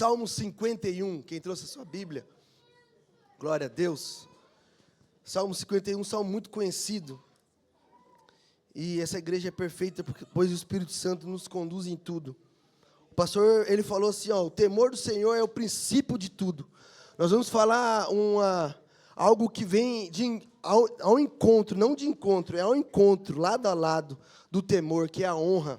Salmo 51, quem trouxe a sua Bíblia? Glória a Deus. Salmo 51, um salmo muito conhecido. E essa igreja é perfeita, pois o Espírito Santo nos conduz em tudo. O pastor, ele falou assim, o temor do Senhor é o princípio de tudo. Nós vamos falar algo que vem ao encontro, não de encontro, é ao encontro, lado a lado, do temor, que é a honra.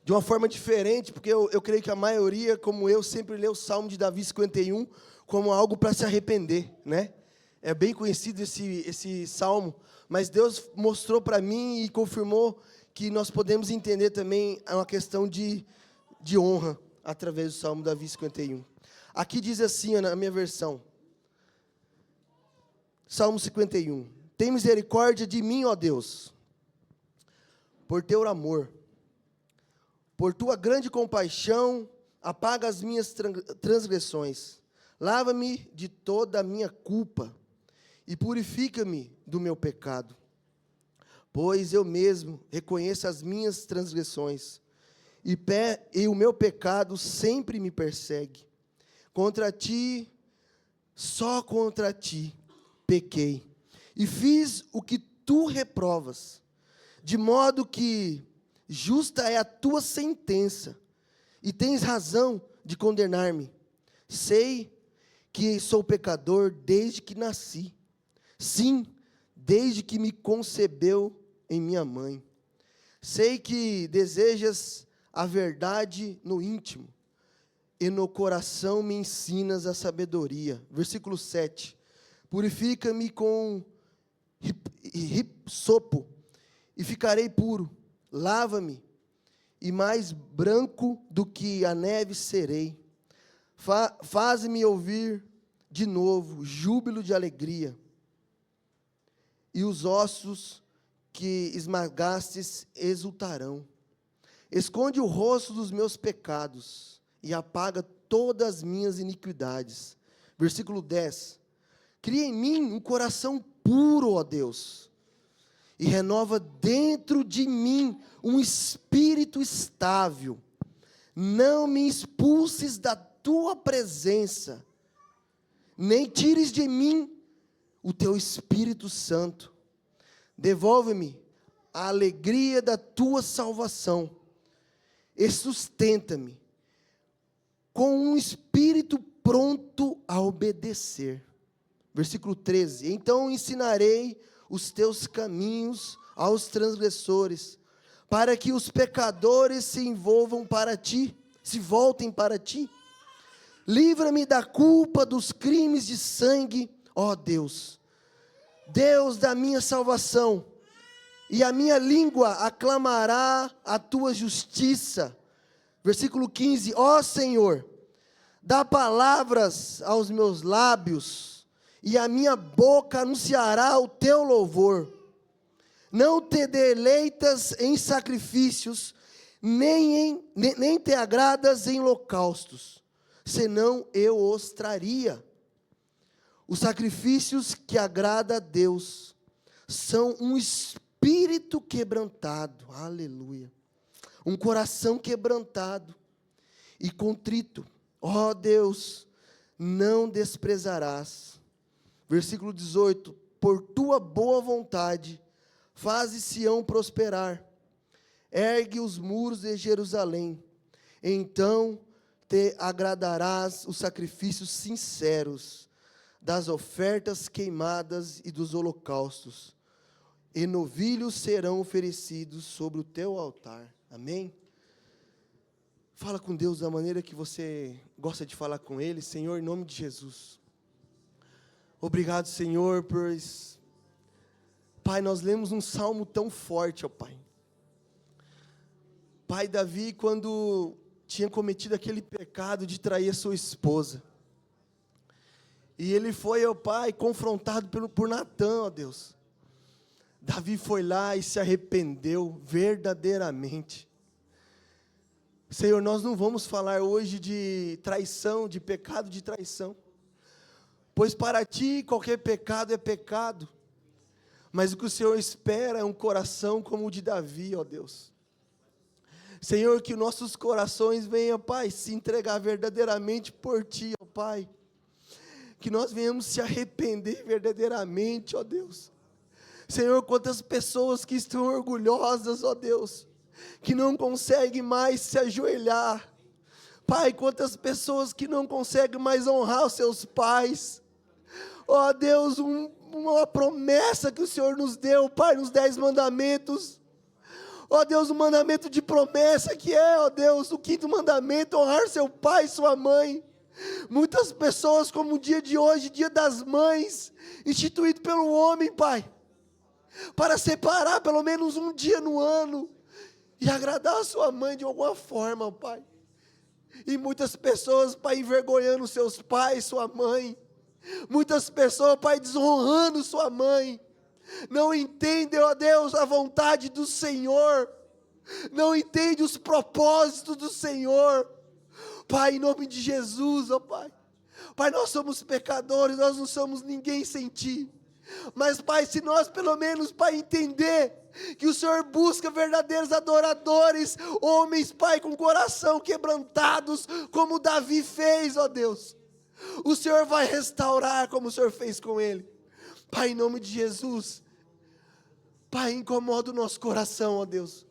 De uma forma diferente, porque eu creio que a maioria, como eu, sempre lê o Salmo de Davi 51 como algo para se arrepender, né? É bem conhecido esse salmo, mas Deus mostrou para mim e confirmou que nós podemos entender também uma questão de honra através do Salmo Davi 51. Aqui diz assim, na minha versão, Salmo 51, tem misericórdia de mim, ó Deus, por teu amor. Por tua grande compaixão, apaga as minhas transgressões. Lava-me de toda a minha culpa e purifica-me do meu pecado. Pois eu mesmo reconheço as minhas transgressões e o meu pecado sempre me persegue. Contra ti, só contra ti, pequei e fiz o que tu reprovas, de modo que justa é a tua sentença, e tens razão de condenar-me. Sei que sou pecador desde que nasci. Sim, desde que me concebeu em minha mãe. Sei que desejas a verdade no íntimo, e no coração me ensinas a sabedoria. Versículo 7. Purifica-me com hisopo, e ficarei puro. Lava-me, e mais branco do que a neve serei. Faz-me ouvir de novo júbilo de alegria, e os ossos que esmagastes exultarão. Esconde o rosto dos meus pecados, e apaga todas as minhas iniquidades. Versículo 10. Cria em mim um coração puro, ó Deus, e renova dentro de mim um espírito estável. Não me expulses da tua presença, nem tires de mim o teu Espírito Santo. Devolve-me a alegria da tua salvação, e sustenta-me com um espírito pronto a obedecer. Versículo 13. Então ensinarei os teus caminhos aos transgressores, para que os pecadores se envolvam para ti, se voltem para ti. Livra-me da culpa dos crimes de sangue, ó Deus, Deus da minha salvação, e a minha língua aclamará a tua justiça. Versículo 15, ó Senhor, dá palavras aos meus lábios, e a minha boca anunciará o teu louvor. Não te deleitas em sacrifícios, nem te agradas em holocaustos, senão eu os traria. Os sacrifícios que agrada a Deus são um espírito quebrantado, aleluia, um coração quebrantado e contrito, ó Deus, não desprezarás. Versículo 18, por tua boa vontade, faze Sião prosperar, ergue os muros de Jerusalém, então te agradarás os sacrifícios sinceros, das ofertas queimadas e dos holocaustos, e novilhos serão oferecidos sobre o teu altar. Amém? Fala com Deus da maneira que você gosta de falar com Ele. Senhor, em nome de Jesus. Obrigado, Senhor, pois, Pai, nós lemos um salmo tão forte, ó Pai. Pai, Davi, quando tinha cometido aquele pecado de trair a sua esposa, e ele foi, ó Pai, confrontado por Natã, ó Deus. Davi foi lá e se arrependeu verdadeiramente. Senhor, nós não vamos falar hoje de traição, de pecado de traição, pois para ti qualquer pecado é pecado, mas o que o Senhor espera é um coração como o de Davi, ó Deus. Senhor, que nossos corações venham, Pai, se entregar verdadeiramente por Ti, ó Pai. Que nós venhamos se arrepender verdadeiramente, ó Deus. Senhor, quantas pessoas que estão orgulhosas, ó Deus, que não conseguem mais se ajoelhar. Pai, quantas pessoas que não conseguem mais honrar os seus pais. Ó Deus, uma promessa que o Senhor nos deu, Pai, nos 10 mandamentos. Ó Deus, um mandamento de promessa que é, ó Deus, o 5º mandamento, honrar seu pai e sua mãe. Muitas pessoas, como o dia de hoje, dia das mães, instituído pelo homem, Pai, para separar pelo menos um dia no ano, e agradar a sua mãe de alguma forma, Pai. E muitas pessoas, Pai, envergonhando seus pais, sua mãe. Muitas pessoas, Pai, desonrando sua mãe. Não entendem, ó Deus, a vontade do Senhor. Não entendem os propósitos do Senhor. Pai, em nome de Jesus, ó Pai. Pai, nós somos pecadores, nós não somos ninguém sem Ti. Mas, Pai, se nós pelo menos, Pai, entender que o Senhor busca verdadeiros adoradores, homens, Pai, com coração quebrantados, como Davi fez, ó Deus. O Senhor vai restaurar como o Senhor fez com ele. Pai, em nome de Jesus, Pai, incomoda o nosso coração, ó Deus.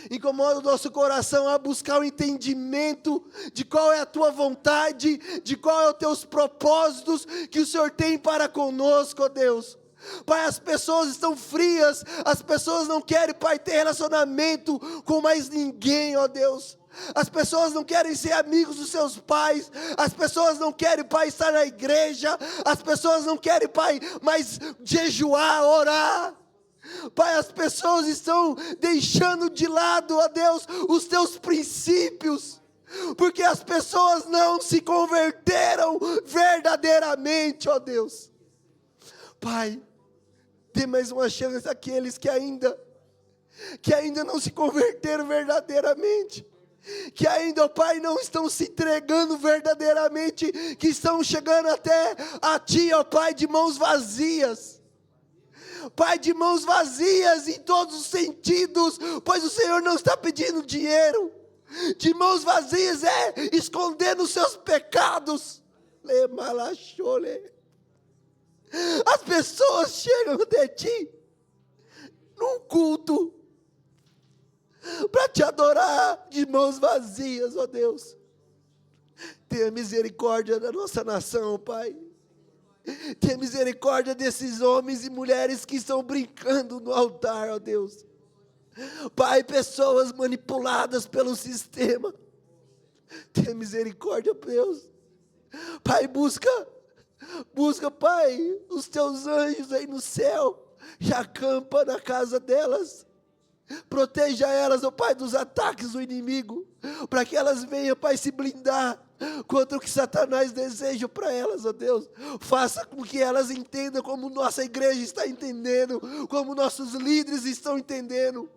Incomoda o nosso coração a buscar o entendimento de qual é a Tua vontade, de qual é os Teus propósitos que o Senhor tem para conosco, ó Deus. Pai, as pessoas estão frias, as pessoas não querem, Pai, ter relacionamento com mais ninguém, ó Deus. As pessoas não querem ser amigos dos seus pais, as pessoas não querem, Pai, estar na igreja, as pessoas não querem, Pai, mais jejuar, orar. Pai, as pessoas estão deixando de lado, ó Deus, os Teus princípios, porque as pessoas não se converteram verdadeiramente, ó Deus. Pai, dê mais uma chance àqueles que ainda não se converteram verdadeiramente, que ainda, ó Pai, não estão se entregando verdadeiramente, que estão chegando até a Ti, ó Pai, de mãos vazias. Pai, de mãos vazias em todos os sentidos, pois o Senhor não está pedindo dinheiro. De mãos vazias é escondendo os seus pecados. As pessoas chegam até Ti num culto para Te adorar de mãos vazias, ó Deus. Tenha misericórdia da nossa nação, Pai. Tenha misericórdia desses homens e mulheres que estão brincando no altar, ó Deus. Pai, pessoas manipuladas pelo sistema. Tenha misericórdia, Deus. Pai, busca, Pai, os Teus anjos aí no céu, e acampa na casa delas. Proteja elas, ó Pai, dos ataques do inimigo, para que elas venham, Pai, se blindar contra o que Satanás deseja para elas, ó Deus. Faça com que elas entendam como nossa igreja está entendendo, como nossos líderes estão entendendo.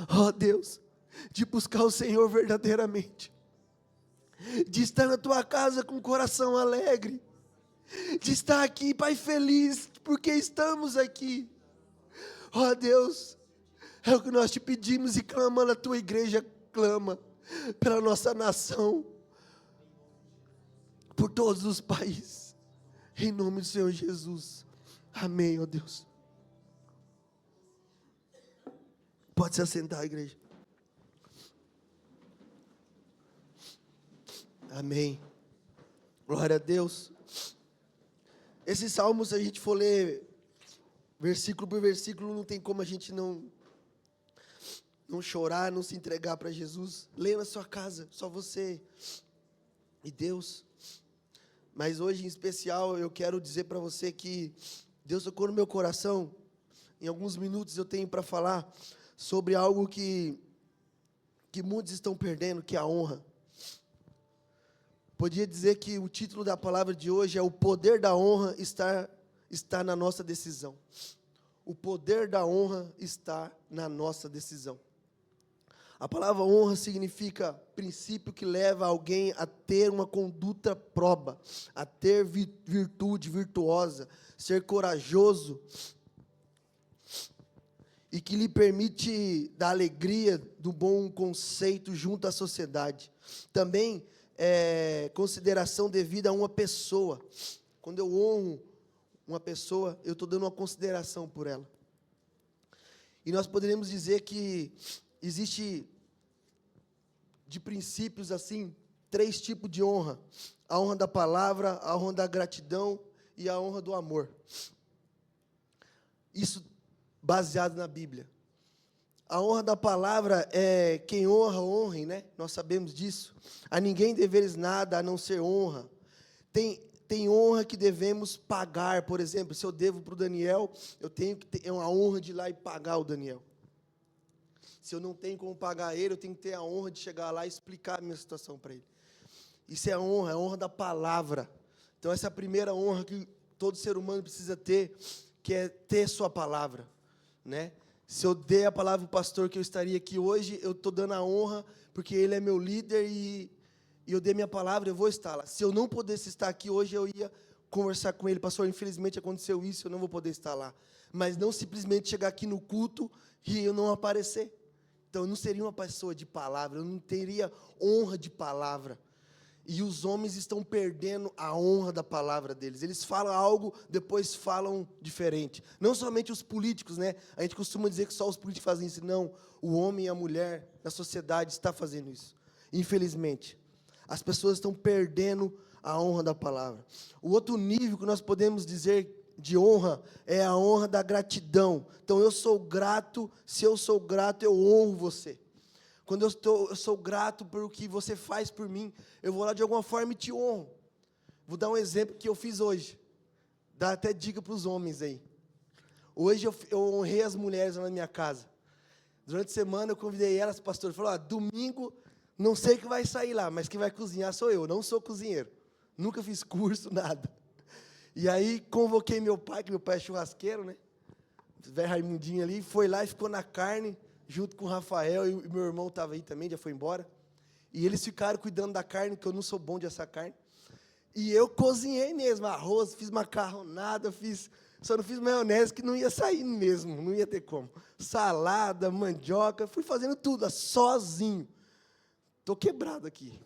Ó Deus, de buscar o Senhor verdadeiramente, de estar na Tua casa com o coração alegre, de estar aqui, Pai, feliz, porque estamos aqui. Ó Deus, é o que nós Te pedimos e clamando, a Tua igreja clama pela nossa nação, por todos os países, em nome do Senhor Jesus, amém, ó Deus. Pode se assentar, igreja. Amém, glória a Deus. Esses salmos, se a gente for ler versículo por versículo, não tem como a gente não chorar, não se entregar para Jesus. Leia na sua casa, só você e Deus. Mas hoje em especial eu quero dizer para você que Deus tocou no meu coração. Em alguns minutos eu tenho para falar sobre algo que muitos estão perdendo, que é a honra. Podia dizer que o título da palavra de hoje é: o poder da honra está na nossa decisão. O poder da honra está na nossa decisão. A palavra honra significa princípio que leva alguém a ter uma conduta proba, a ter virtude virtuosa, ser corajoso. e que lhe permite dar alegria do bom conceito junto à sociedade. Também consideração devida a uma pessoa. Quando eu honro uma pessoa, eu estou dando uma consideração por ela. E nós poderíamos dizer que existe, de princípios assim, 3 tipos de honra: a honra da palavra, a honra da gratidão e a honra do amor. Isso baseado na Bíblia. A honra da palavra é quem honra, honre, né? Nós sabemos disso. A ninguém deveres nada a não ser honra. Tem honra que devemos pagar. Por exemplo, se eu devo para o Daniel, eu tenho que ter uma honra de ir lá e pagar o Daniel. Se eu não tenho como pagar ele, eu tenho que ter a honra de chegar lá e explicar a minha situação para ele. Isso é a honra da palavra. Então, essa é a primeira honra que todo ser humano precisa ter, que é ter sua palavra, né? Se eu dei a palavra para o pastor que eu estaria aqui hoje, eu estou dando a honra, porque ele é meu líder e eu dei minha palavra, eu vou estar lá. Se eu não pudesse estar aqui hoje, eu ia conversar com ele: pastor, infelizmente aconteceu isso, eu não vou poder estar lá. Mas não simplesmente chegar aqui no culto e eu não aparecer. Então, eu não seria uma pessoa de palavra, eu não teria honra de palavra. E os homens estão perdendo a honra da palavra deles. Eles falam algo, depois falam diferente. Não somente os políticos, né? A gente costuma dizer que só os políticos fazem isso. Não, o homem e a mulher na sociedade está fazendo isso. Infelizmente, as pessoas estão perdendo a honra da palavra. O outro nível que nós podemos dizer de honra é a honra da gratidão. Então, eu sou grato. Se eu sou grato, eu honro você. Quando eu sou grato pelo que você faz por mim, eu vou lá de alguma forma e te honro. Vou dar um exemplo que eu fiz hoje. Dá até dica para os homens aí. Hoje eu honrei as mulheres lá na minha casa. Durante a semana eu convidei elas, pastor, falou: domingo, não sei o que vai sair lá, mas quem vai cozinhar sou eu, não sou cozinheiro. Nunca fiz curso, nada. E aí convoquei meu pai, que meu pai é churrasqueiro, né? Velho Raimundinho ali, foi lá e ficou na carne, junto com o Rafael, e meu irmão estava aí também, já foi embora. E eles ficaram cuidando da carne, que eu não sou bom de assar carne. E eu cozinhei mesmo, arroz, fiz macarronada, só não fiz maionese, que não ia sair mesmo, não ia ter como. Salada, mandioca, fui fazendo tudo, sozinho. Estou quebrado aqui.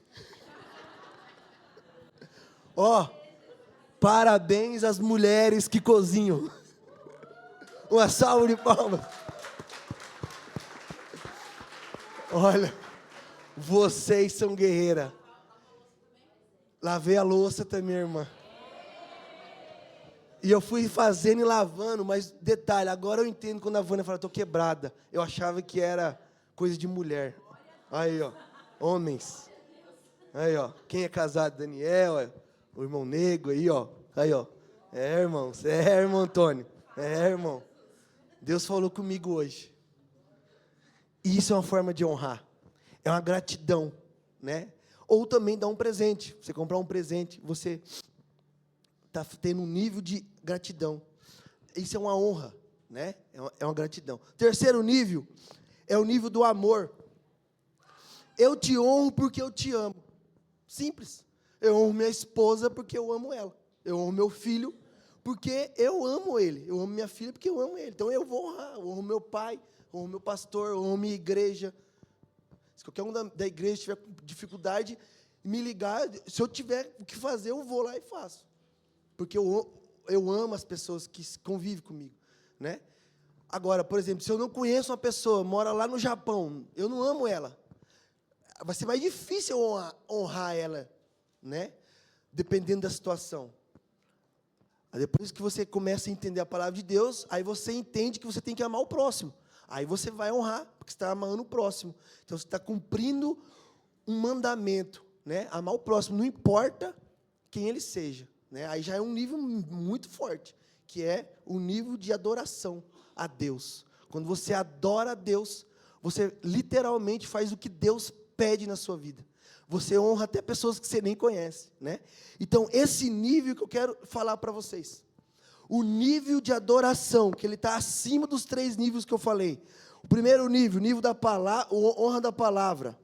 Ó, parabéns às mulheres que cozinham. Uma salva de palmas. Olha, vocês são guerreiras. Lavei a louça também, irmã. E eu fui fazendo e lavando, mas detalhe, agora eu entendo quando a Vânia fala: estou quebrada. Eu achava que era coisa de mulher. Aí, ó, homens. Aí, ó, quem é casado? Daniel, o irmão Nego aí, ó. Aí, ó. Irmão, você é irmão Antônio. Irmão. Deus falou comigo hoje. E isso é uma forma de honrar. É uma gratidão, né? Ou também dar um presente. Você comprar um presente, você está tendo um nível de gratidão. Isso é uma honra, né? É uma gratidão. Terceiro nível é o nível do amor. Eu te honro porque eu te amo. Simples. Eu honro minha esposa porque eu amo ela. Eu honro meu filho porque eu amo ele. Eu amo minha filha porque eu amo ele. Então eu vou honrar. Eu honro meu pai, eu honro meu pastor, eu honro minha igreja. Se qualquer um da igreja tiver dificuldade, me ligar, se eu tiver o que fazer, eu vou lá e faço. Porque eu amo as pessoas que convivem comigo, né? Agora, por exemplo, se eu não conheço uma pessoa, mora lá no Japão, eu não amo ela, vai ser mais difícil honrar ela, né? Dependendo da situação. Depois que você começa a entender a palavra de Deus, aí você entende que você tem que amar o próximo. Aí você vai honrar, porque você está amando o próximo. Então, você está cumprindo um mandamento, né? Amar o próximo, não importa quem ele seja, né? Aí já é um nível muito forte, que é o nível de adoração a Deus. Quando você adora a Deus, você literalmente faz o que Deus pede na sua vida. Você honra até pessoas que você nem conhece, né? Então, esse nível que eu quero falar para vocês. O nível de adoração, que ele está acima dos 3 níveis que eu falei. O primeiro nível da palavra, honra da palavra.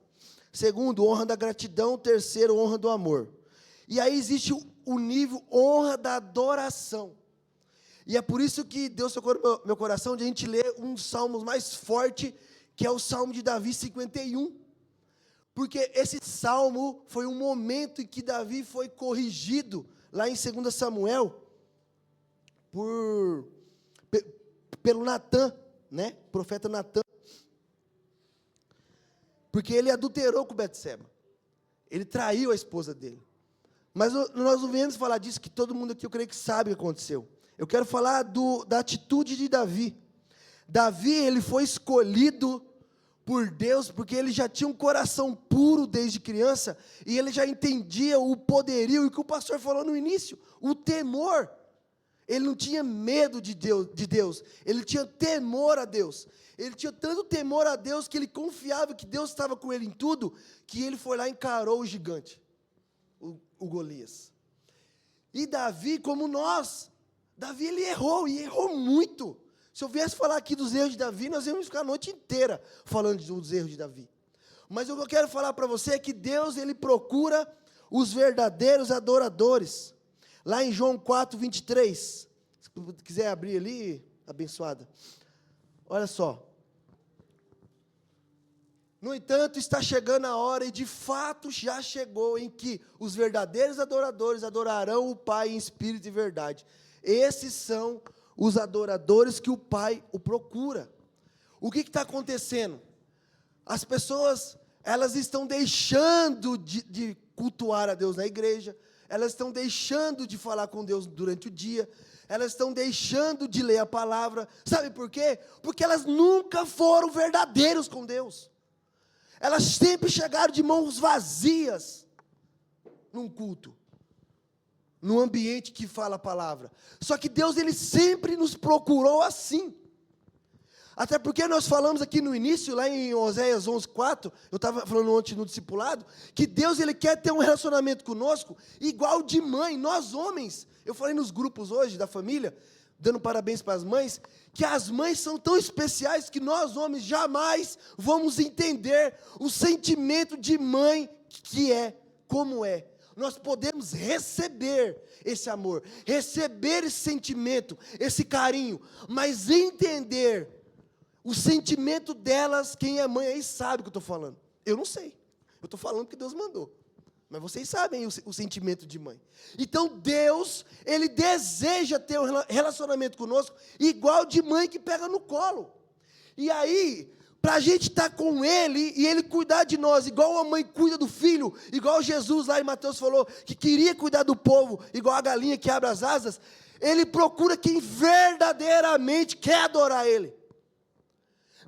Segundo, honra da gratidão. Terceiro, honra do amor. E aí existe o nível honra da adoração. E é por isso que Deus tocou no meu coração de a gente ler um dos salmos mais forte, que é o Salmo de Davi 51. Porque esse salmo foi um momento em que Davi foi corrigido, lá em 2 Samuel, pelo Natã, né? O profeta Natã. Porque ele adulterou com Betseba. Ele traiu a esposa dele. Mas nós não viemos falar disso, que todo mundo aqui eu creio que sabe o que aconteceu. Eu quero falar da atitude de Davi. Davi, ele foi escolhido por Deus, porque ele já tinha um coração puro desde criança, e ele já entendia o poderio, e o que o pastor falou no início, o temor. Ele não tinha medo de Deus, ele tinha temor a Deus. Ele tinha tanto temor a Deus, que ele confiava que Deus estava com ele em tudo, que ele foi lá e encarou o gigante, o Golias. E Davi, como nós, Davi ele errou, e errou muito. Se eu viesse falar aqui dos erros de Davi, nós íamos ficar a noite inteira falando dos erros de Davi. Mas o que eu quero falar para você é que Deus, ele procura os verdadeiros adoradores. Lá em João 4, 23, se quiser abrir ali, abençoada. Olha só. No entanto, está chegando a hora, e de fato já chegou, em que os verdadeiros adoradores adorarão o Pai em espírito e verdade. Esses são os adoradores que o Pai o procura. O que está acontecendo? As pessoas, elas estão deixando de cultuar a Deus na igreja, elas estão deixando de falar com Deus durante o dia, elas estão deixando de ler a palavra. Sabe por quê? Porque elas nunca foram verdadeiros com Deus. Elas sempre chegaram de mãos vazias num culto, num ambiente que fala a palavra. Só que Deus, ele sempre nos procurou assim. Até porque nós falamos aqui no início, lá em Oséias 11:4, eu estava falando ontem no discipulado, que Deus, ele quer ter um relacionamento conosco igual de mãe. Nós homens, eu falei nos grupos hoje da família, dando parabéns para as mães, que as mães são tão especiais que nós homens jamais vamos entender o sentimento de mãe que é, como é. Nós podemos receber esse amor, receber esse sentimento, esse carinho, mas entender o sentimento delas, quem é mãe aí sabe o que eu estou falando. Eu não sei, eu estou falando porque Deus mandou, mas vocês sabem o sentimento de mãe. Então Deus, ele deseja ter um relacionamento conosco, igual de mãe que pega no colo. E aí, para a gente estar com Ele, e Ele cuidar de nós, igual a mãe cuida do filho, igual Jesus lá em Mateus falou, que queria cuidar do povo, igual a galinha que abre as asas, Ele procura quem verdadeiramente quer adorar Ele.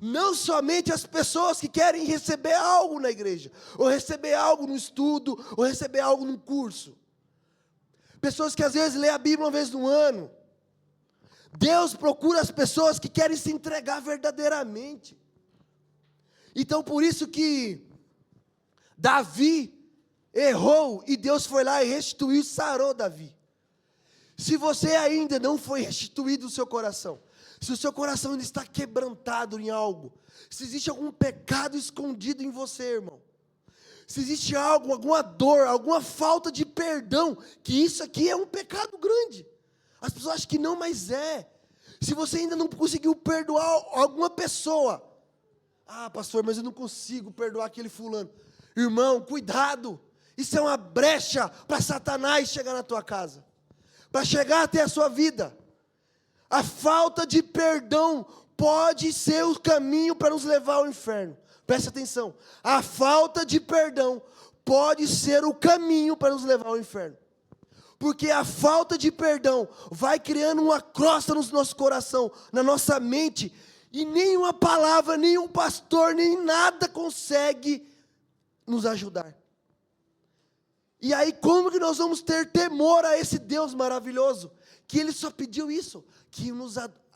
Não somente as pessoas que querem receber algo na igreja, ou receber algo no estudo, ou receber algo num curso. Pessoas que às vezes lêem a Bíblia uma vez no ano. Deus procura as pessoas que querem se entregar verdadeiramente. Então, por isso que Davi errou, e Deus foi lá e restituiu, sarou Davi. Se você ainda não foi restituído o seu coração, se o seu coração ainda está quebrantado em algo, se existe algum pecado escondido em você, irmão, se existe algo, alguma dor, alguma falta de perdão, que isso aqui é um pecado grande. As pessoas acham que não, mas é. Se você ainda não conseguiu perdoar alguma pessoa, ah, pastor, mas eu não consigo perdoar aquele fulano. Irmão, cuidado, isso é uma brecha para Satanás chegar na tua casa, para chegar até a sua vida. A falta de perdão pode ser o caminho para nos levar ao inferno. Preste atenção, a falta de perdão pode ser o caminho para nos levar ao inferno. Porque a falta de perdão vai criando uma crosta no nosso coração, na nossa mente, e nenhuma palavra, nenhum pastor, nem nada consegue nos ajudar. E aí como que nós vamos ter temor a esse Deus maravilhoso, que Ele só pediu isso, que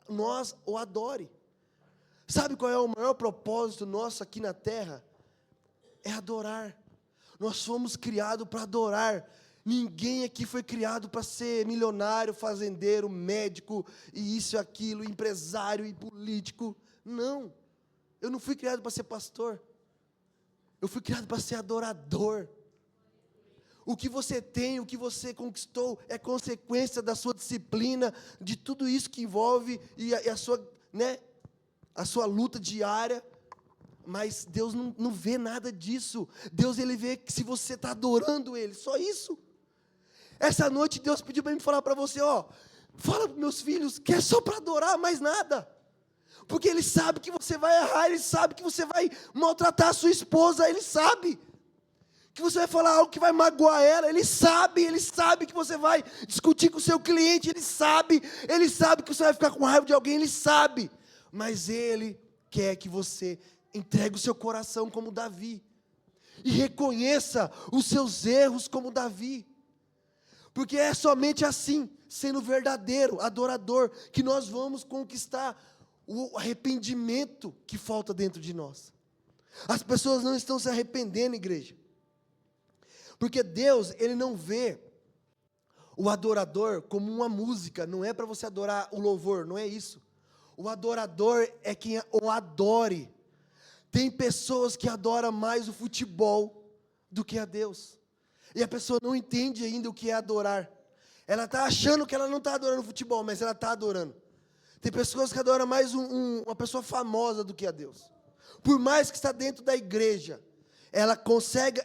nós o adore. Sabe qual é o maior propósito nosso aqui na terra? É adorar. Nós fomos criados para adorar. Ninguém aqui foi criado para ser milionário, fazendeiro, médico, e isso e aquilo, empresário e político. Não, eu não fui criado para ser pastor. Eu fui criado para ser adorador. O que você tem, o que você conquistou é consequência da sua disciplina, de tudo isso que envolve e a sua, né, a sua luta diária. Mas Deus não vê nada disso. Deus, Ele vê que se você está adorando Ele, só isso. Essa noite Deus pediu para mim falar para você, fala para meus filhos que é só para adorar, mais nada. Porque Ele sabe que você vai errar, Ele sabe que você vai maltratar a sua esposa, Ele sabe que você vai falar algo que vai magoar ela, Ele sabe que você vai discutir com o seu cliente, Ele sabe que você vai ficar com raiva de alguém, Ele sabe. Mas Ele quer que você entregue o seu coração como Davi. E reconheça os seus erros como Davi. Porque é somente assim, sendo verdadeiro, adorador, que nós vamos conquistar o arrependimento que falta dentro de nós. As pessoas não estão se arrependendo, igreja. Porque Deus, Ele não vê o adorador como uma música, não é para você adorar o louvor, não é isso. O adorador é quem o adore. Tem pessoas que adoram mais o futebol do que a Deus. E a pessoa não entende ainda o que é adorar. Ela está achando que ela não está adorando futebol, mas ela está adorando. Tem pessoas que adoram mais uma pessoa famosa do que a Deus. Por mais que está dentro da igreja, ela consegue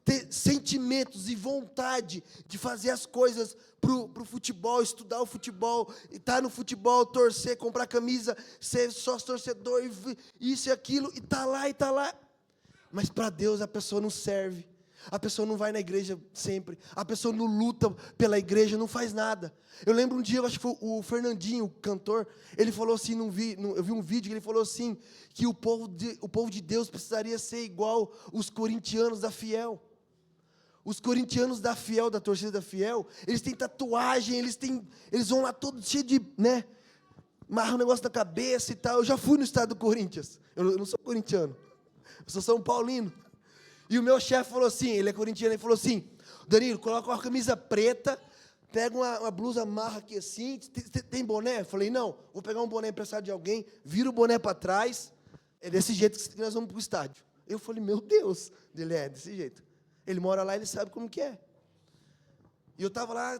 ter sentimentos e vontade de fazer as coisas para o futebol, estudar o futebol, estar no futebol, torcer, comprar camisa, ser sócio torcedor, isso e aquilo, e está lá. Mas para Deus a pessoa não serve. A pessoa não vai na igreja sempre. A pessoa não luta pela igreja, não faz nada. Eu lembro um dia, eu acho que foi o Fernandinho, o cantor, ele falou assim, eu vi um vídeo que ele falou assim, que o povo de Deus precisaria ser igual os corintianos da Fiel. Os corintianos da Fiel, da torcida da Fiel, eles têm tatuagem, eles vão lá todos cheios de, amarram um negócio na cabeça e tal. Eu já fui no estado do Corinthians, eu não sou corintiano, eu sou São Paulino. E o meu chefe falou assim, ele é corintiano, ele falou assim, Danilo, coloca uma camisa preta, pega uma blusa, amarra aqui assim, tem boné? Eu falei, não, vou pegar um boné emprestado de alguém, vira o boné para trás, é desse jeito que nós vamos para o estádio. Eu falei, meu Deus, ele é desse jeito. Ele mora lá, ele sabe como que é. E eu estava lá,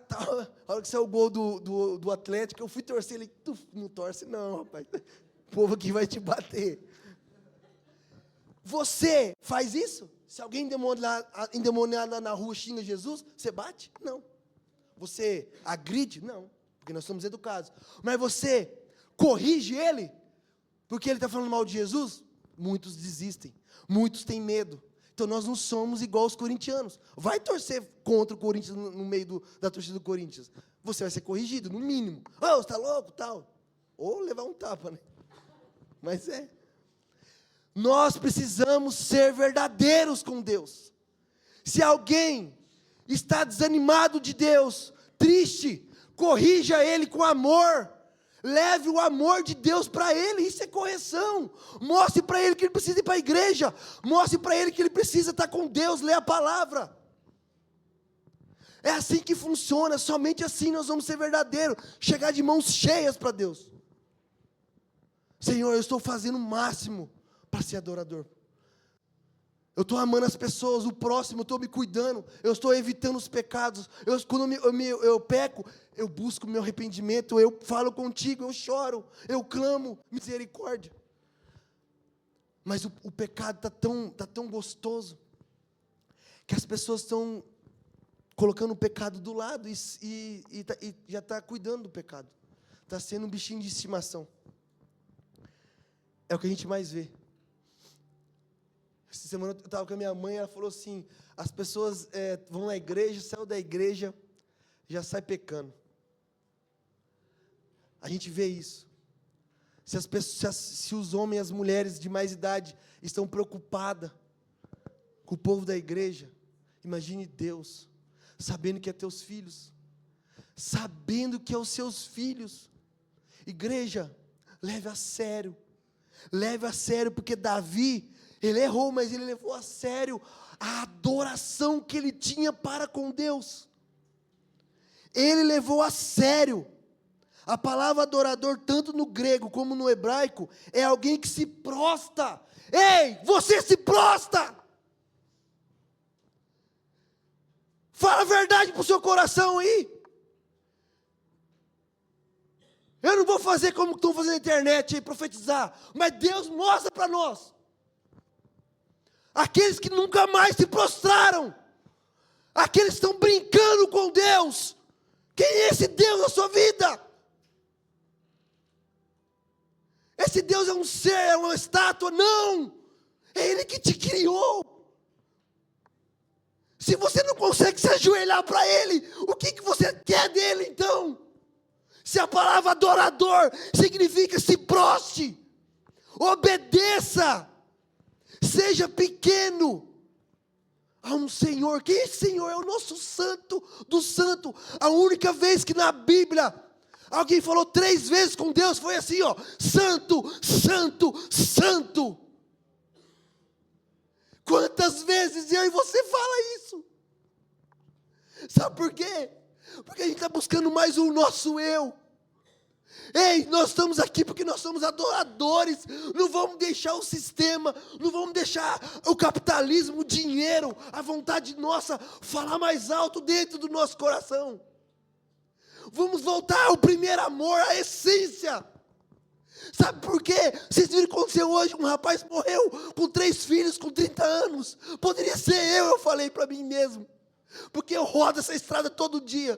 a hora que saiu o gol do Atlético, eu fui torcer, ele, não torce não, rapaz, o povo aqui vai te bater. Você faz isso? Se alguém endemoniado na rua xinga Jesus, você bate? Não. Você agride? Não, porque nós somos educados. Mas você corrige ele, porque ele está falando mal de Jesus? Muitos desistem, muitos têm medo. Então nós não somos igual os corintianos. Vai torcer contra o Corinthians no meio da torcida do Corinthians. Você vai ser corrigido, no mínimo. Você está louco, tal. Ou levar um tapa, né? Mas é. Nós precisamos ser verdadeiros com Deus. Se alguém está desanimado de Deus, triste, corrija ele com amor. Leve o amor de Deus para ele, isso é correção. Mostre para ele que ele precisa ir para a igreja. Mostre para ele que ele precisa estar com Deus, ler a palavra. É assim que funciona, somente assim nós vamos ser verdadeiros. Chegar de mãos cheias para Deus. Senhor, eu estou fazendo o máximo para ser adorador. Eu estou amando as pessoas, o próximo, eu estou me cuidando, eu estou evitando os pecados. Quando eu peco, eu busco o meu arrependimento, eu falo contigo, eu choro, eu clamo misericórdia. Mas o pecado está tão gostoso, que as pessoas estão colocando o pecado do lado e já está cuidando do pecado. Está sendo um bichinho de estimação. É o que a gente mais vê. Essa semana eu estava com a minha mãe, ela falou assim, as pessoas vão na igreja, saiu da igreja, já sai pecando. A gente vê isso. Se os homens e as mulheres de mais idade estão preocupadas com o povo da igreja, imagine Deus, sabendo que é teus filhos, sabendo que é os seus filhos. Igreja, leve a sério, porque Davi, ele errou, mas ele levou a sério a adoração que ele tinha para com Deus. Ele levou a sério. A palavra adorador, tanto no grego como no hebraico, é alguém que se prostra. Ei, você se prostra! Fala a verdade para o seu coração aí. Eu não vou fazer como estão fazendo na internet aí, profetizar. Mas Deus mostra para nós. Aqueles que nunca mais se prostraram. Aqueles que estão brincando com Deus. Quem é esse Deus na sua vida? Esse Deus é um ser, é uma estátua? Não! É Ele que te criou. Se você não consegue se ajoelhar para Ele, o que você quer dele então? Se a palavra adorador significa se proste, obedeça, seja pequeno a um Senhor. Quem é esse Senhor? É o nosso santo do santo. A única vez que na Bíblia alguém falou 3 vezes com Deus foi assim, ó: santo, santo, santo. Quantas vezes eu e você fala isso? Sabe por quê? Porque a gente está buscando mais o nosso eu. Ei, nós estamos aqui porque nós somos adoradores. Não vamos deixar o sistema, não vamos deixar o capitalismo, o dinheiro, a vontade nossa falar mais alto dentro do nosso coração. Vamos voltar ao primeiro amor, à essência. Sabe por quê? Vocês viram o que aconteceu hoje? Um rapaz morreu com 3 filhos, com 30 anos. Poderia ser eu falei para mim mesmo. Porque eu rodo essa estrada todo dia.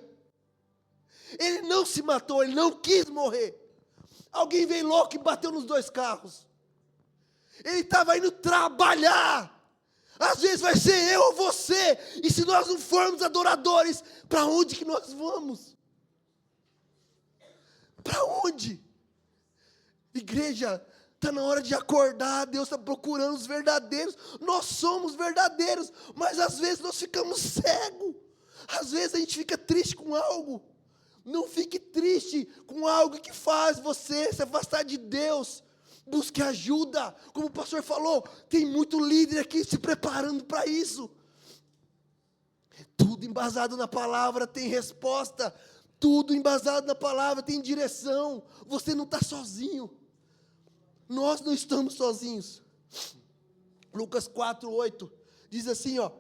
Ele não se matou, ele não quis morrer. Alguém veio louco e bateu nos 2 carros. Ele estava indo trabalhar. Às vezes vai ser eu ou você. E se nós não formos adoradores, para onde que nós vamos? Para onde? Igreja, está na hora de acordar. Deus está procurando os verdadeiros. Nós somos verdadeiros, mas às vezes nós ficamos cegos. Às vezes a gente fica triste com algo. Não fique triste com algo que faz você se afastar de Deus. Busque ajuda. Como o pastor falou, tem muito líder aqui se preparando para isso. Tudo embasado na palavra tem resposta. Tudo embasado na palavra tem direção. Você não está sozinho. Nós não estamos sozinhos. Lucas 4:8 diz assim, ó.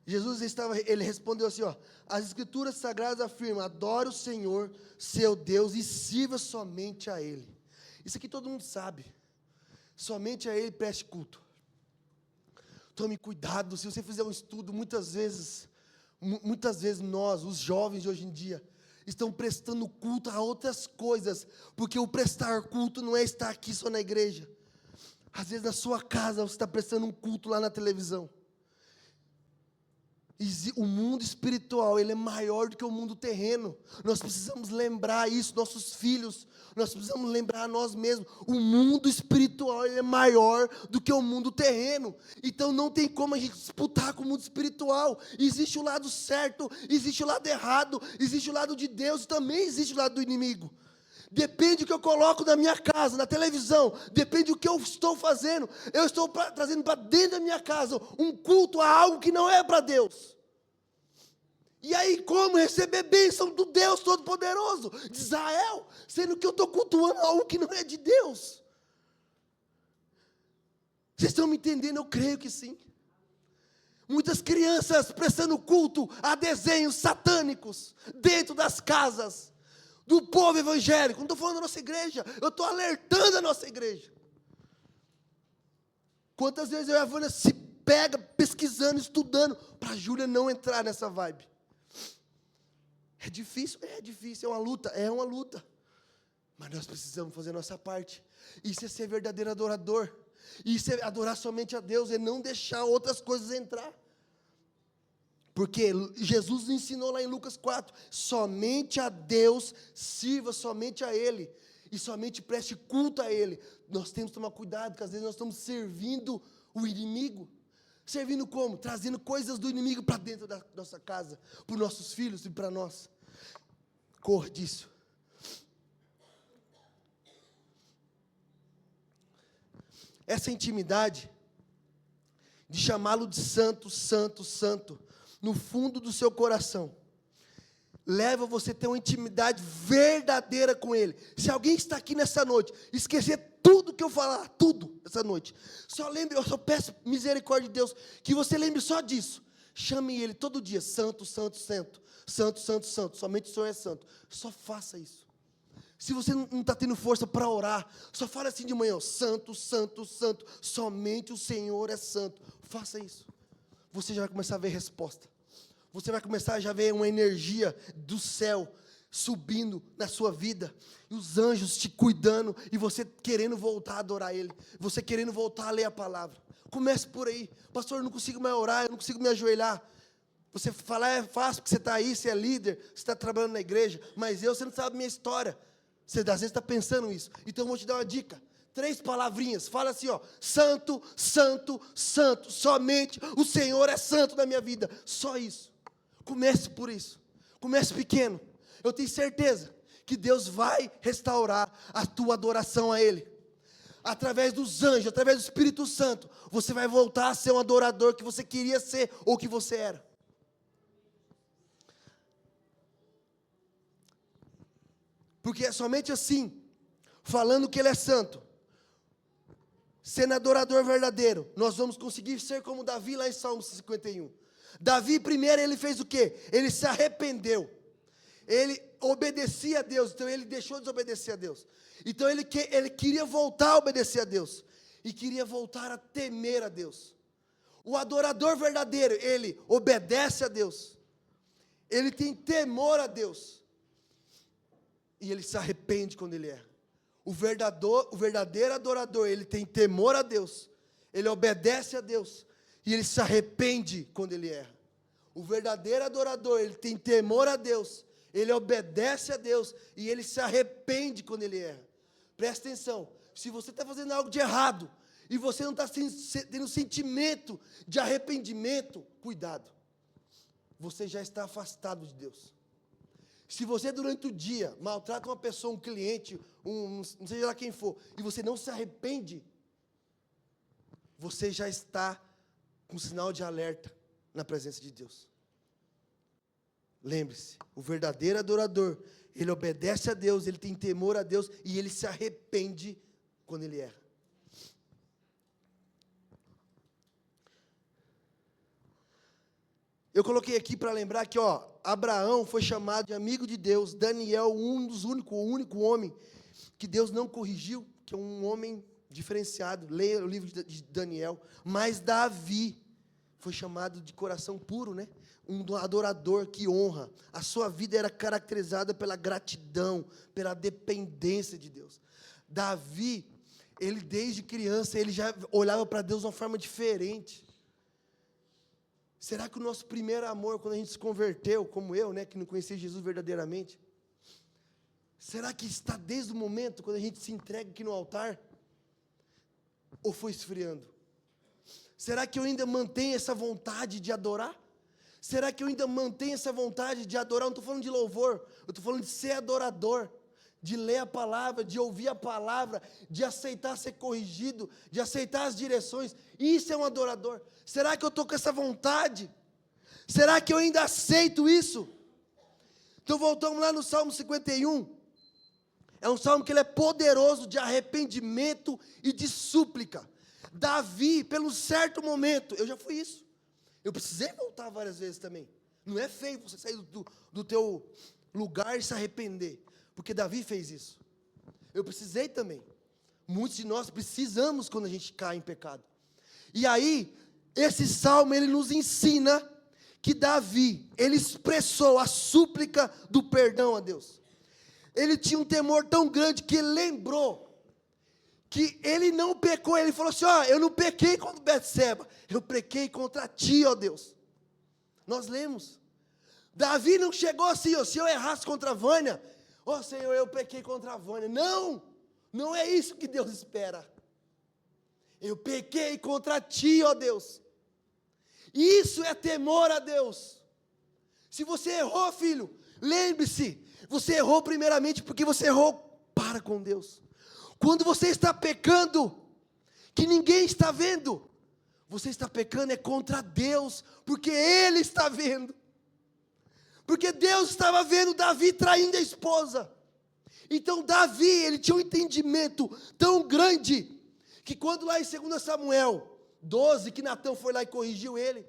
Jesus ele respondeu assim, ó: as escrituras sagradas afirmam: adore o Senhor, seu Deus, e sirva somente a Ele. Isso aqui todo mundo sabe. Somente a Ele preste culto. Tome cuidado, se você fizer um estudo, muitas vezes nós, os jovens de hoje em dia, estão prestando culto a outras coisas, porque o prestar culto não é estar aqui só na igreja. Às vezes na sua casa você está prestando um culto lá na televisão. O mundo espiritual, ele é maior do que o mundo terreno. Nós precisamos lembrar isso, nossos filhos. Nós precisamos lembrar a nós mesmos. O mundo espiritual, ele é maior do que o mundo terreno. Então não tem como a gente disputar com o mundo espiritual. Existe o lado certo, existe o lado errado, existe o lado de Deus e também existe o lado do inimigo. Depende do que eu coloco na minha casa, na televisão. Depende do que eu estou fazendo. Eu estou trazendo para dentro da minha casa um culto a algo que não é para Deus. E aí, como receber bênção do Deus Todo-Poderoso, de Israel, sendo que eu estou cultuando algo que não é de Deus? Vocês estão me entendendo? Eu creio que sim. Muitas crianças prestando culto a desenhos satânicos dentro das casas do povo evangélico. Não estou falando da nossa igreja, eu estou alertando a nossa igreja. Quantas vezes eu e a Vânia se pega pesquisando, estudando, para a Júlia não entrar nessa vibe? É difícil, é uma luta. Mas nós precisamos fazer a nossa parte. Isso é ser verdadeiro adorador. Isso é adorar somente a Deus, é não deixar outras coisas entrar. Porque Jesus ensinou lá em Lucas 4, somente a Deus sirva, somente a Ele, e somente preste culto a Ele. Nós temos que tomar cuidado, porque às vezes nós estamos servindo o inimigo. Servindo como? Trazendo coisas do inimigo para dentro da nossa casa, para os nossos filhos e para nós. Corra disso. Essa intimidade, de chamá-lo de santo, santo, santo, no fundo do seu coração, leva você a ter uma intimidade verdadeira com Ele. Se alguém está aqui nessa noite, esquecer tudo que eu falar, tudo, essa noite, só lembre, eu só peço misericórdia de Deus, que você lembre só disso. Chame Ele todo dia, santo, santo, santo, santo, santo, santo, somente o Senhor é santo. Só faça isso. Se você não está tendo força para orar, só fale assim de manhã, santo, santo, santo, somente o Senhor é santo. Faça isso. Você já vai começar a ver resposta. Você vai começar a já ver uma energia do céu subindo na sua vida, e os anjos te cuidando, e você querendo voltar a adorar Ele, você querendo voltar a ler a palavra. Comece por aí. Pastor, eu não consigo mais orar, eu não consigo me ajoelhar. Você fala, é fácil, porque você está aí, você é líder, você está trabalhando na igreja, mas você não sabe a minha história. Você às vezes está pensando isso. Então eu vou te dar uma dica. 3 palavrinhas, fala assim, ó, santo, santo, santo, somente o Senhor é santo na minha vida. Só isso. Comece por isso. Comece pequeno. Eu tenho certeza que Deus vai restaurar a tua adoração a Ele. Através dos anjos, através do Espírito Santo, você vai voltar a ser um adorador que você queria ser ou que você era. Porque é somente assim, falando que Ele é santo, sendo adorador verdadeiro, nós vamos conseguir ser como Davi lá em Salmo 51. Davi primeiro ele fez o quê? Ele se arrependeu. Ele obedecia a Deus, então ele deixou de desobedecer a Deus. Então ele queria voltar a obedecer a Deus. E queria voltar a temer a Deus. O adorador verdadeiro, ele obedece a Deus. Ele tem temor a Deus. E ele se arrepende quando ele erra. O verdadeiro adorador, ele tem temor a Deus. Ele obedece a Deus. E ele se arrepende quando ele erra. O verdadeiro adorador, ele tem temor a Deus. Ele obedece a Deus. E ele se arrepende quando ele erra. Presta atenção. Se você está fazendo algo de errado, e você não está tendo sentimento de arrependimento, cuidado. Você já está afastado de Deus. Se você durante o dia maltrata uma pessoa, um cliente, não seja lá quem for, e você não se arrepende, você já está com sinal de alerta na presença de Deus. Lembre-se, o verdadeiro adorador, ele obedece a Deus, ele tem temor a Deus, e ele se arrepende quando ele erra. Eu coloquei aqui para lembrar que, Abraão foi chamado de amigo de Deus, Daniel, o único homem que Deus não corrigiu, que é um homem diferenciado, leia o livro de Daniel, mas Davi foi chamado de coração puro, né? Um adorador que honra, a sua vida era caracterizada pela gratidão, pela dependência de Deus. Davi, ele desde criança, ele já olhava para Deus de uma forma diferente. Será que o nosso primeiro amor, quando a gente se converteu, como eu, né, que não conhecia Jesus verdadeiramente, será que está desde o momento, quando a gente se entrega aqui no altar? Ou foi esfriando? Será que eu ainda mantenho essa vontade de adorar? Será que eu ainda mantenho essa vontade de adorar? Eu não estou falando de louvor, eu estou falando de ser adorador, de ler a palavra, de ouvir a palavra, de aceitar ser corrigido, de aceitar as direções. Isso é um adorador. Será que eu estou com essa vontade? Será que eu ainda aceito isso? Então voltamos lá no Salmo 51. É um salmo que ele é poderoso de arrependimento e de súplica. Davi, pelo certo momento, eu já fui isso. Eu precisei voltar várias vezes também. Não é feio você sair do teu lugar e se arrepender. Porque Davi fez isso. Eu precisei também. Muitos de nós precisamos quando a gente cai em pecado. E aí, esse salmo, ele nos ensina que Davi, ele expressou a súplica do perdão a Deus. Ele tinha um temor tão grande que ele lembrou que ele não pecou. Ele falou assim, eu não pequei contra Betseba, eu pequei contra ti, ó Deus. Nós lemos. Davi não chegou assim, se eu errasse contra a Vânia, Senhor, eu pequei contra a Vânia. Não é isso que Deus espera. Eu pequei contra ti, ó Deus. Isso é temor a Deus. Se você errou, filho, lembre-se, você errou primeiramente porque você errou para com Deus. Quando você está pecando, que ninguém está vendo, você está pecando contra Deus, porque Ele está vendo. Porque Deus estava vendo Davi traindo a esposa. Então Davi, ele tinha um entendimento tão grande, que quando lá em 2 Samuel 12, que Natã foi lá e corrigiu ele,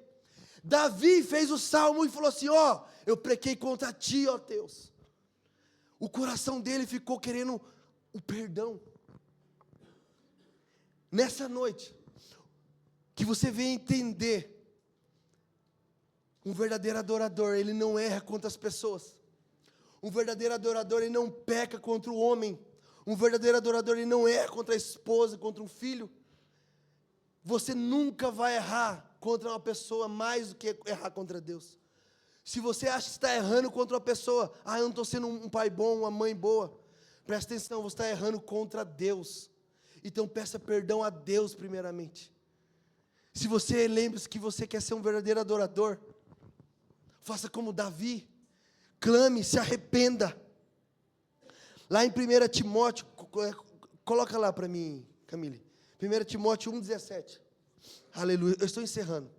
Davi fez o salmo e falou assim: ó, eu pequei contra ti, ó Deus. O coração dele ficou querendo o perdão. Nessa noite, que você venha entender, um verdadeiro adorador, ele não erra contra as pessoas. Um verdadeiro adorador, ele não peca contra o homem. Um verdadeiro adorador, ele não erra contra a esposa, contra um filho. Você nunca vai errar contra uma pessoa mais do que errar contra Deus. Se você acha que está errando contra uma pessoa, eu não estou sendo um pai bom, uma mãe boa, presta atenção, você está errando contra Deus. Então peça perdão a Deus primeiramente. Se você lembra-se que você quer ser um verdadeiro adorador, faça como Davi, clame, se arrependa. Lá em 1 Timóteo, coloca lá para mim, Camille, 1 Timóteo 1,17, aleluia, eu estou encerrando.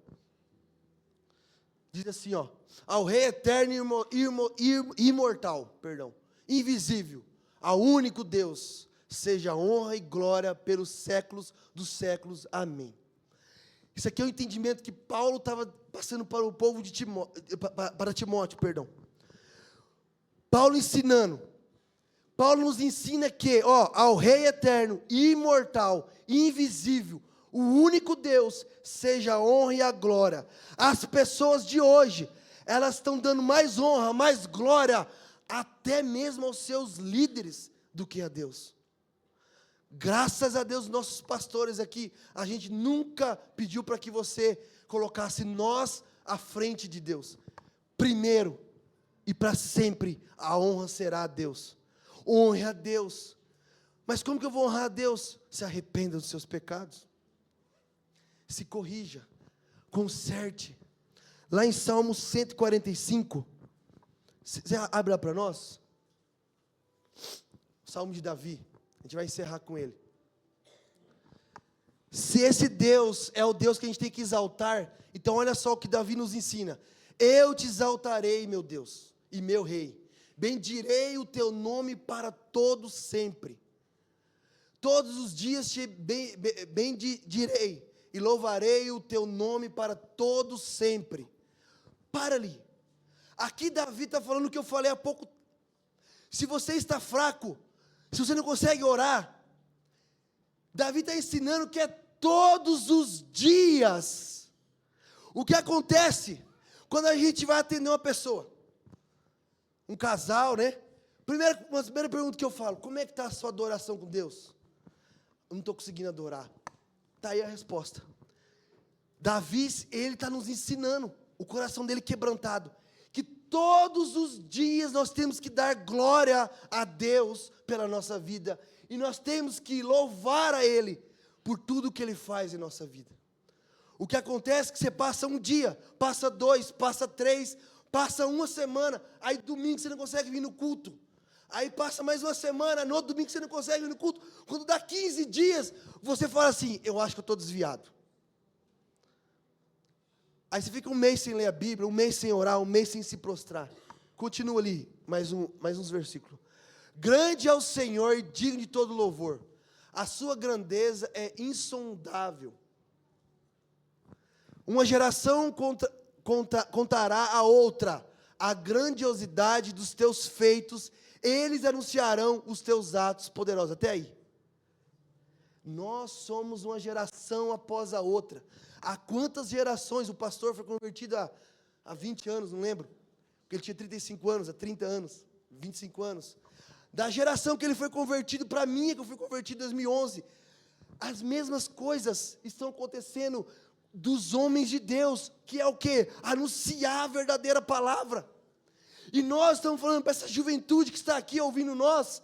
Diz assim, ó: ao Rei eterno e imortal, invisível, ao único Deus, seja honra e glória pelos séculos dos séculos, amém. Isso aqui é o entendimento que Paulo estava passando para o povo de Timóteo. Paulo ensinando. Paulo nos ensina que, ao Rei eterno, imortal, invisível, o único Deus, seja a honra e a glória. As pessoas de hoje, elas estão dando mais honra, mais glória, até mesmo aos seus líderes, do que a Deus. Graças a Deus, nossos pastores aqui, a gente nunca pediu para que você colocasse nós à frente de Deus. Primeiro e para sempre, a honra será a Deus. Honre a Deus. Mas como que eu vou honrar a Deus? Se arrependa dos seus pecados. Se corrija. Conserte. Lá em Salmo 145, você abre lá para nós? Salmo de Davi. A gente vai encerrar com ele. Se esse Deus é o Deus que a gente tem que exaltar, então olha só o que Davi nos ensina. Eu te exaltarei, meu Deus, e meu Rei. Bendirei o teu nome para todo sempre. Todos os dias te bendirei e louvarei o teu nome para todo sempre. Para ali. Aqui Davi está falando o que eu falei há pouco. Se você está fraco, se você não consegue orar, Davi está ensinando que é todos os dias. O que acontece quando a gente vai atender uma pessoa? Um casal, né? Primeira pergunta que eu falo: como é que está a sua adoração com Deus? Eu não estou conseguindo adorar. Está aí a resposta. Davi, ele está nos ensinando, o coração dele quebrantado, que todos os dias nós temos que dar glória a Deus pela nossa vida, e nós temos que louvar a Ele por tudo que Ele faz em nossa vida. O que acontece é que você passa um dia, passa 2, passa 3, passa uma semana, aí domingo você não consegue vir no culto, aí passa mais uma semana, no outro domingo você não consegue vir no culto, quando dá 15 dias, você fala assim: eu acho que eu estou desviado. Aí você fica um mês sem ler a Bíblia, um mês sem orar, um mês sem se prostrar. Continua ali, mais uns versículos. Grande é o Senhor e digno de todo louvor. A sua grandeza é insondável. Uma geração contará a outra a grandiosidade dos teus feitos. Eles anunciarão os teus atos poderosos. Até aí. Nós somos uma geração após a outra. Há quantas gerações? O pastor foi convertido há 20 anos, não lembro. Porque ele tinha 35 anos, há 30 anos, 25 anos. Da geração que ele foi convertido para mim, que eu fui convertido em 2011. As mesmas coisas estão acontecendo dos homens de Deus, que é o quê? Anunciar a verdadeira palavra. E nós estamos falando para essa juventude que está aqui ouvindo nós,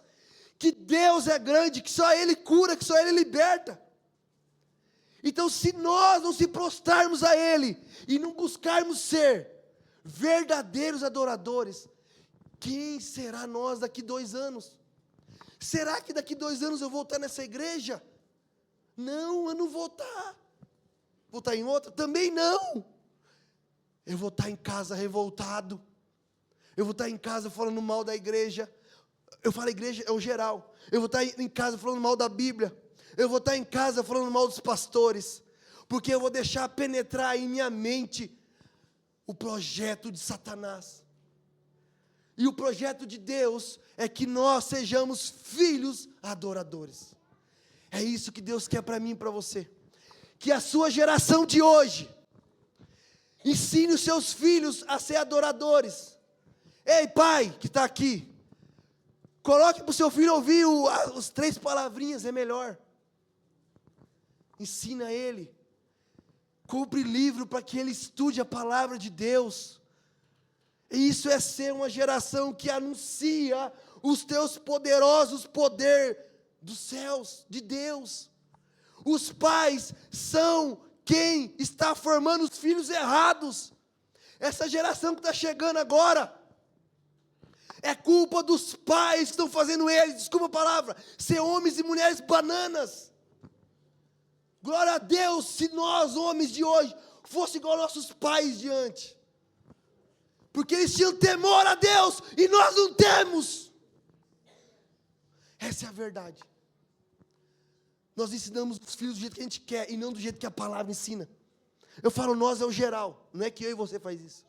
que Deus é grande, que só Ele cura, que só Ele liberta. Então, se nós não se prostrarmos a Ele, e não buscarmos ser verdadeiros adoradores, quem será nós daqui 2 anos? Será que daqui 2 anos eu vou estar nessa igreja? Não, eu não vou estar. Vou estar em outra? Também não. Eu vou estar em casa revoltado. Eu vou estar em casa falando mal da igreja. Eu falo igreja, é o geral. Eu vou estar em casa falando mal da Bíblia. Eu vou estar em casa falando mal dos pastores. Porque eu vou deixar penetrar em minha mente o projeto de Satanás. E o projeto de Deus é que nós sejamos filhos adoradores. É isso que Deus quer para mim e para você. Que a sua geração de hoje ensine os seus filhos a ser adoradores. Ei, pai, que está aqui, coloque para o seu filho ouvir as 3 palavrinhas, é melhor. Ensina ele. Compre livro para que ele estude a palavra de Deus. E isso é ser uma geração que anuncia os teus poderosos poder dos céus, de Deus. Os pais são quem está formando os filhos errados. Essa geração que está chegando agora, é culpa dos pais que estão fazendo eles, desculpa a palavra, ser homens e mulheres bananas. Glória a Deus, se nós, homens de hoje, fosse igual nossos pais de antes. Porque eles tinham temor a Deus e nós não temos. Essa é a verdade. Nós ensinamos os filhos do jeito que a gente quer e não do jeito que a palavra ensina. Eu falo nós é o geral, não é que eu e você faz isso.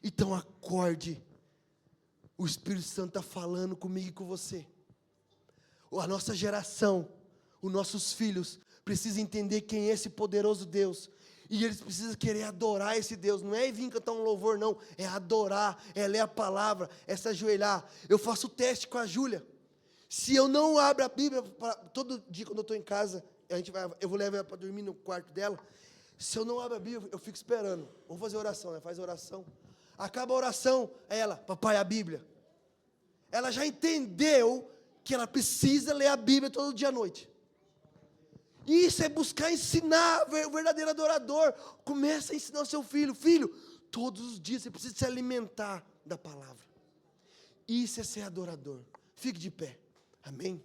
Então acorde. O Espírito Santo está falando comigo e com você. A nossa geração, os nossos filhos, precisam entender quem é esse poderoso Deus. E eles precisam querer adorar esse Deus. Não é vir cantar um louvor, não. É adorar, é ler a palavra, é se ajoelhar. Eu faço o teste com a Júlia. Se eu não abro a Bíblia, todo dia quando eu estou em casa, eu vou levar ela para dormir no quarto dela. Se eu não abro a Bíblia, eu fico esperando. Vamos fazer oração, né? Faz oração. Acaba a oração, ela, papai, a Bíblia. Ela já entendeu que ela precisa ler a Bíblia todo dia à noite. Isso é buscar ensinar o verdadeiro adorador. Começa a ensinar o seu filho. Filho, todos os dias você precisa se alimentar da palavra. Isso é ser adorador. Fique de pé. Amém?